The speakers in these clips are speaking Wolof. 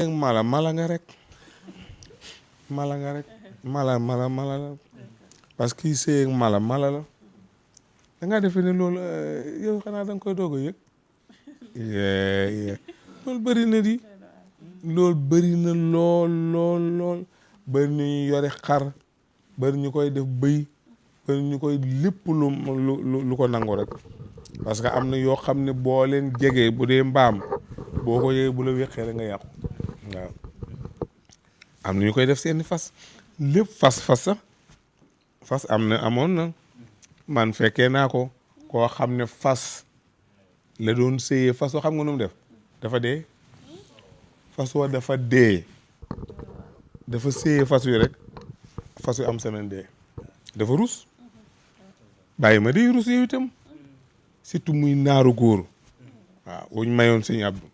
mala nga rek mala nga rek mala la parce que kii sëy ak mala la da ngaa defe ne loolu yow xanaa da nga koy doog a yëg loolu bëri na di loolu bëri na lool bëri na ñu yore xar bëri ñu koy def bëy bëri ñu koy lépp lu ko nangu rek parce que am na yoo xam ne boo leen jegee bu dee mbaam boo ko yegee bu la wéqee rek nga yàqu waaw am na ñu koy def seeni fas lépp fas sax amoon na man fekkee naa ko koo xam ne fas la doon sëyee fas wa xam nga nu mu def dafa dee fas wa dafa dee dafa sëyee fas wi rek fas wi am semaine dee dafa rus bàyyi ma day rus yow itam surtout muy naaru góor waaw wuñ mayoon sëñ Abdou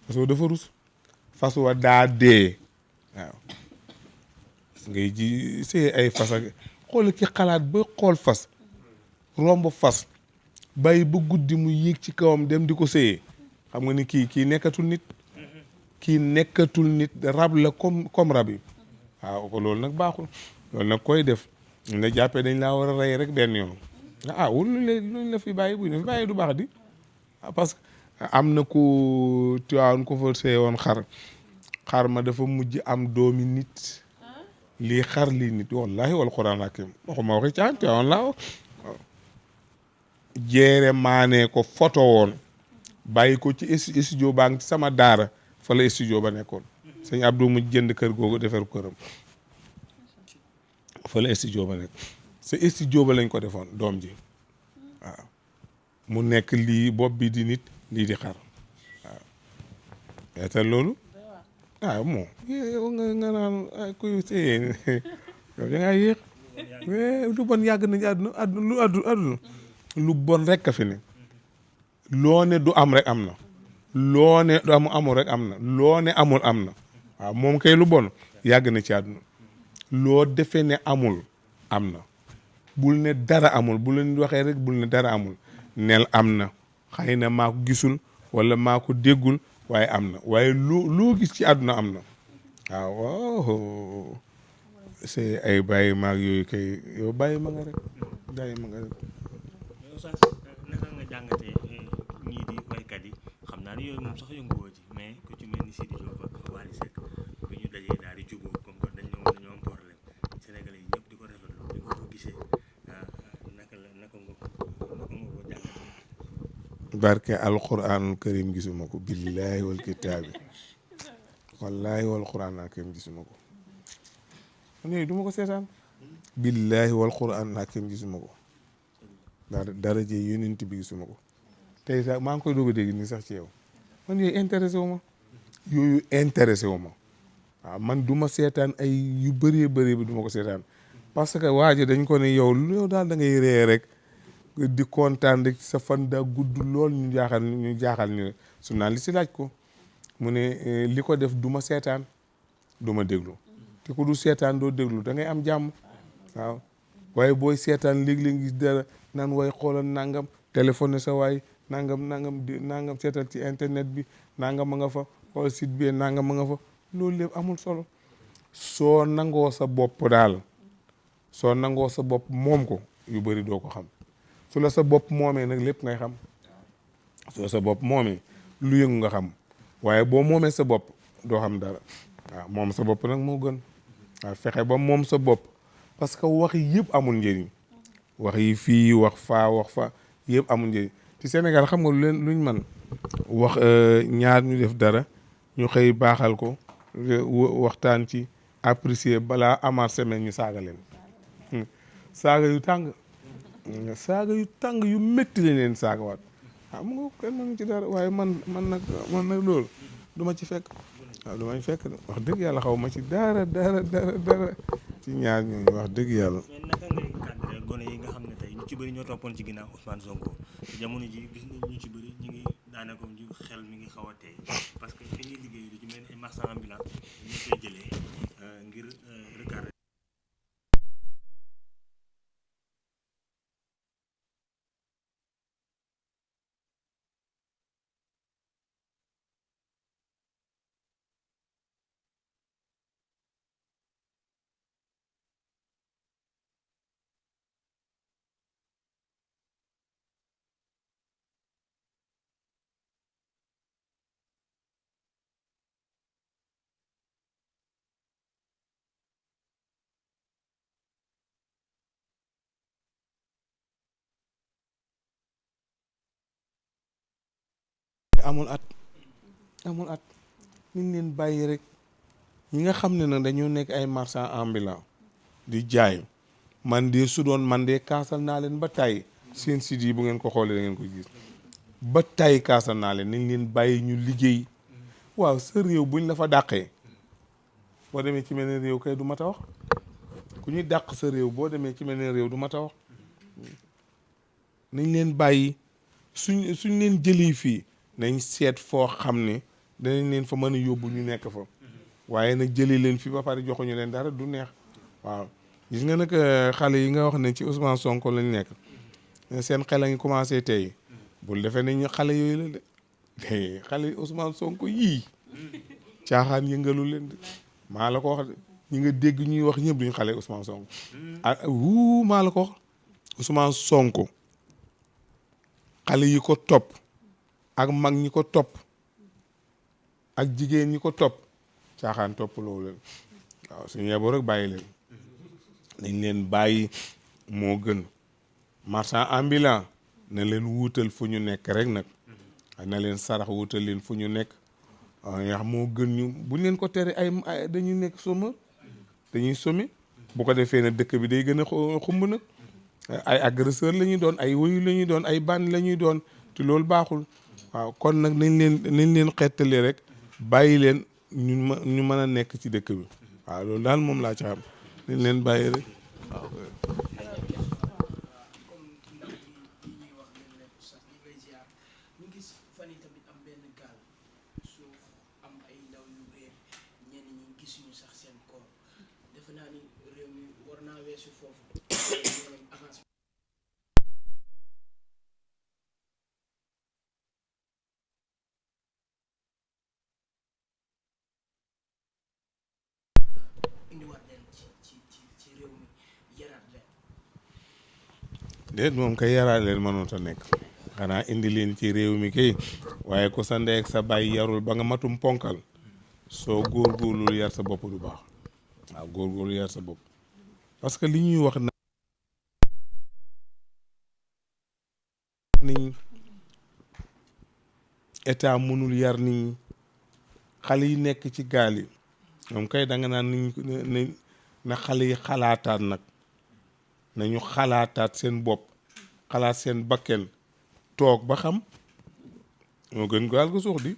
fas wa dafa rus fas wa daa dee waaw ngay ji sëyee ay fas ak xool ki xalaat ba xool fas romb fas bàyyi ba guddi mu yéeg ci kawam dem di ko sëyee xam nga ni kii nekkatul nit rab la comme rab yi waaw ko loolu nag baaxul loolu nag koy def ñu la jàppee dañ laa war a rey rek benn yoon wul luñ la fi bàyyi buñ la fi bàyyi du baax di parce que am na ku Tiwaawan ko fa sëye woon xar ma dafa mujj am doomi nit lii xar lii nit wallahi wal quran hakim waxuma waxi caan Tiwaawan laa jeere maanee ko photo woon bàyyi ko ci studio baa ngi ci sama daara fa la studio ba nekkoon sëñ Abdou mu jënd kër googu defar këram fa la studio ba nekk sa studio ba lañ ko defoon doom ji waaw mu nekk lii bopp bi di nit lii di xar waaw te loolu moom yow nga naan kuy sëyee yow da ngaa yéex lu bon yàgg nañ àdduna lu bon rek a fi ne loo ne du am rek am na loo ne du amul rek am na loo ne amul am na waaw moom kay lu bon yàgg na ci àdduna loo defee ne amul am na bul ne dara amul bu leen waxee rek bul ne dara amul nel am na xëy na maa ko gisul wala maa ko déggul waaye am na waaye loo gis ci àdduna am na waaw c'est ay bàyyi maag yooyu kay yow bàyyi ma nga rek naka nga jàngatee ñii di waykat yi xam naa ne yooyu moom sax yënguwoo ci mais ku ci mel ni Sidi Diop ak Wally Seck bi ñu dajee daal di jubóo comme que dañoo am problème Sénégalais yi ñëpp di ko rafetlu di ko gisee naka nga ko jàngatee. barke alquranul karim gisuma ko billahi wal kitaabi wallahi wal quranul karim gisuma ko man yooyu du ma ko seetaan billahi wal quranul karim gisuma ko dara jee yonent bi gisuma ko tey sax maa ngi koy doog a dégg nii sax ci yow man yooyu intéressé wu ma waaw man du ma seetaan ay yu bëree bëri bi du ma ko seetaan parce que waa ji dañ ko ne yow daal da ngay ree rek di kontaan rek sa fan daa gudd lool ñu jaaxal ñu su naan li si laaj ko mu ne li ko def du ma seetaan du ma déglu te ku du seetaan doo déglu da ngay am jàmm waaw waaye booy seetaan léeg-léeg gis dara naan way xoolal nangam téléphone sa waay nangam seetal ci internet bi nangam a nga fa xool site bi nangam a nga fa loolu lépp amul solo soo nangoo sa bopp moom ko yu bëri doo ko xam su la sa bopp moomee nag lépp ngay xam soo sa bopp moomee lu yëngu nga xam waaye boo moomee sa bopp doo xam dara waaw moom sa bopp nag moo gën waaw fexe ba moom sa bopp parce que wax yëpp amul njëriñ wax yi fii wax fa yëpp amul njëriñ ci Sénégal xam nga luñ man wax ñaar ñu def dara ñu xëy baaxal ko waxtaan ci apprécier balaa amaat semaine ñu saaga leen saaga yu tàng yu métti lañ leen saagawaat mu nga kenn mënu ci dara waaye man nag loolu du ma ci fekk waaw du ma ci fekk wax dëgg yàlla xaw ma ci dara ci ñaar ñooñu wax dëgg yàlla. mais naka ngay cadré gone yi nga xam ne tey ñu ci bëri ñoo toppoon ci ginnaaw Ousmane Sonko jamono ji gis nañ ñu ci bëri ñu ngi daanaka xel mi ngi xaw a tey parce que fi ñuy liggéey lu ci mel ni ay marchands ambulants ñu koy jëlee ngir recadrer amul at niñ leen bàyyi rek. ñi nga xam ne nag dañoo nekk ay marchand ambulant di jaay man de su doon man de kaasal naa leen ba tàyyi seen site yi bu ngeen ko xoolee da ngeen ko gis ba tàyyi kaasal naa leen nañ leen bàyyi ñu liggéey. waaw sa réew buñ la fa dàqee boo demee ci meneen réew kay du mat a wax ku ñuy dàq sa réew boo demee ci meneen réew du mat a wax nañ leen bàyyi suñ leen jëlee fii nañ seet foo xam ne danañ leen fa mën a yóbbu ñu nekk fa waaye nag jëlee leen fii ba pare joxuñu leen dara du neex. waaw gis nga nag xale yi nga wax ne ci Ousmane Sonko lañ nekk seen xel a ngi commencé tey bul defee ne ñu xale yooyu la de xale Ousmane Sonko yii caaxaan yëngalu leen de maa la ko wax de ñi nga dégg ñuy wax ñëpp duñ xale Ousmane Sonko maa la ko wax Ousmane Sonko xale yi ko topp ak mag ñi ko topp ak jigéen ñi ko topp caaxaan topp loolu leen waaw suñu yeboo rek bàyyi leen nañ leen bàyyi moo gën marchand ambulant na leen wuutal fu ñu nekk rek nag na leen sarax wuutal leen fu ñu nekk yax moo gën ñu buñ leen ko tere ay dañuy nekk soma dañuy some bu ko defee nag dëkk bi day gën a xumb nag ay agresseur la ñuy doon ay woyu la ñuy doon ay bandi la ñuy doon te loolu baaxul waaw kon nag nañ leen xettali rek bàyyi leen ñu mën a nekk ci dëkk bi waaw loolu daal moom laa ci xam nañ leen bàyyi rek waaw. déet moom kay yaraat leen mënut a nekk xanaa indi leen ci réew mi kay waaye ku sa ndey ak sa baay yarul ba nga matum ponkal soo góorgóorlu yar sa bopp du baax waaw góorgóorlu yar sa bopp parce que li ñuy wax na ni état mënul yar ni xale yi nekk ci gaal yi ñoom kay da nga naan ni na xale yi xalaataat nag nañu xalaataat seen bopp xalaat seen bakken toog ba xam moo gën gaal ko suux di